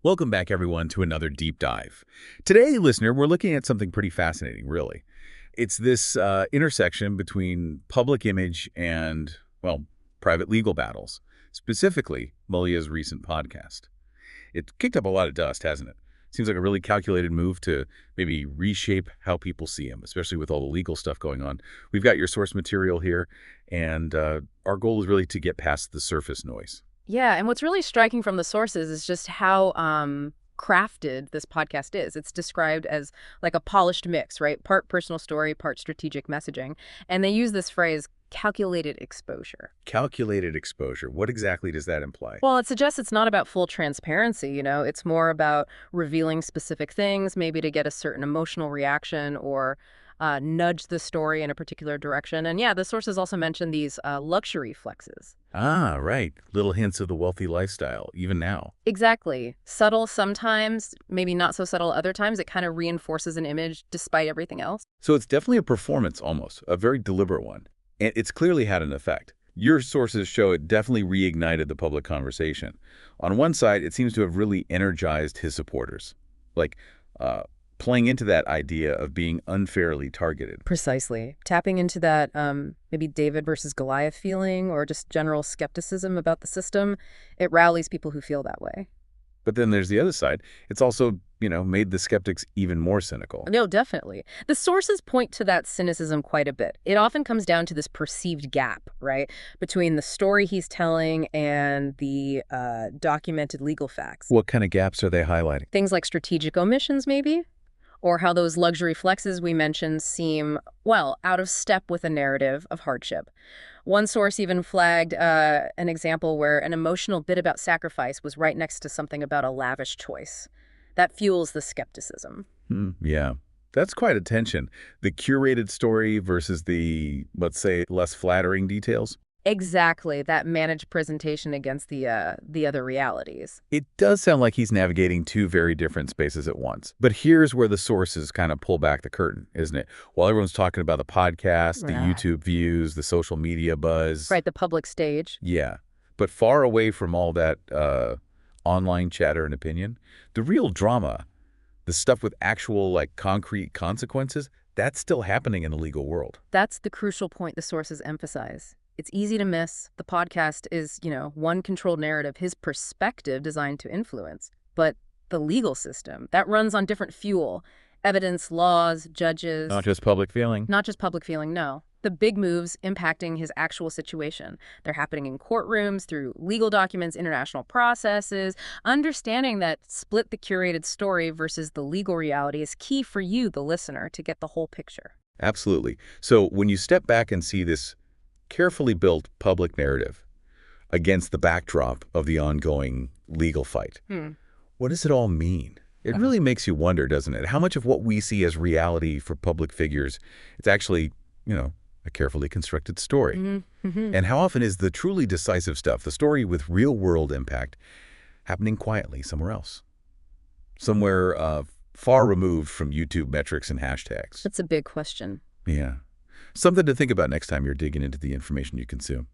Welcome back, everyone, to another deep dive. Today, listener, we're looking at something pretty fascinating, really. It's this intersection between public image and, well, private legal battles, specifically Mallya's recent podcast. It kicked up a lot of dust, hasn't it? Seems like a really calculated move to maybe reshape how people see him, especially with all the legal stuff going on. We've got your source material here, and our goal is really to get past the surface noise. Yeah, and what's really striking from the sources is just how crafted this podcast is. It's described as like a polished mix, right? Part personal story, part strategic messaging. And they use this phrase, calculated exposure. Calculated exposure. What exactly does that imply? Well, it suggests it's not about full transparency, It's more about revealing specific things, maybe to get a certain emotional reaction or nudge the story in a particular direction. And yeah, the sources also mention these luxury flexes. Ah, right. Little hints of the wealthy lifestyle, even now. Exactly. Subtle sometimes, maybe not so subtle other times. It kind of reinforces an image despite everything else. So it's definitely a performance almost, a very deliberate one. And it's clearly had an effect. Your sources show it definitely reignited the public conversation. On one side, it seems to have really energized his supporters, like playing into that idea of being unfairly targeted. Precisely. Tapping into that maybe David versus Goliath feeling or just general skepticism about the system, it rallies people who feel that way. But then there's the other side. It's also, made the skeptics even more cynical. No, definitely. The sources point to that cynicism quite a bit. It often comes down to this perceived gap, right, between the story he's telling and the documented legal facts. What kind of gaps are they highlighting? Things like strategic omissions, maybe? Or how those luxury flexes we mentioned seem, well, out of step with a narrative of hardship. One source even flagged an example where an emotional bit about sacrifice was right next to something about a lavish choice. That fuels the skepticism. Yeah, that's quite a tension. The curated story versus the, let's say, less flattering details. Exactly, that managed presentation against the other realities. It does sound like he's navigating two very different spaces at once. But here's where the sources kind of pull back the curtain, isn't it? While everyone's talking about the podcast, the Right. YouTube views, the social media buzz. Right, the public stage. Yeah. But far away from all that online chatter and opinion, the real drama, the stuff with actual, concrete consequences, that's still happening in the legal world. That's the crucial point the sources emphasize. It's easy to miss. The podcast is, one controlled narrative, his perspective designed to influence. But the legal system, that runs on different fuel. Evidence, laws, judges. Not just public feeling. Not just public feeling, no. The big moves impacting his actual situation. They're happening in courtrooms, through legal documents, international processes. Understanding that split the curated story versus the legal reality is key for you, the listener, to get the whole picture. Absolutely. So when you step back and see this carefully built public narrative against the backdrop of the ongoing legal fight, what does it all mean? It really makes you wonder, doesn't it? How much of what we see as reality for public figures, it's actually, a carefully constructed story. And how often is the truly decisive stuff, the story with real-world impact, happening quietly somewhere else? Somewhere far removed from YouTube metrics and hashtags. That's a big question. Yeah. Something to think about next time you're digging into the information you consume.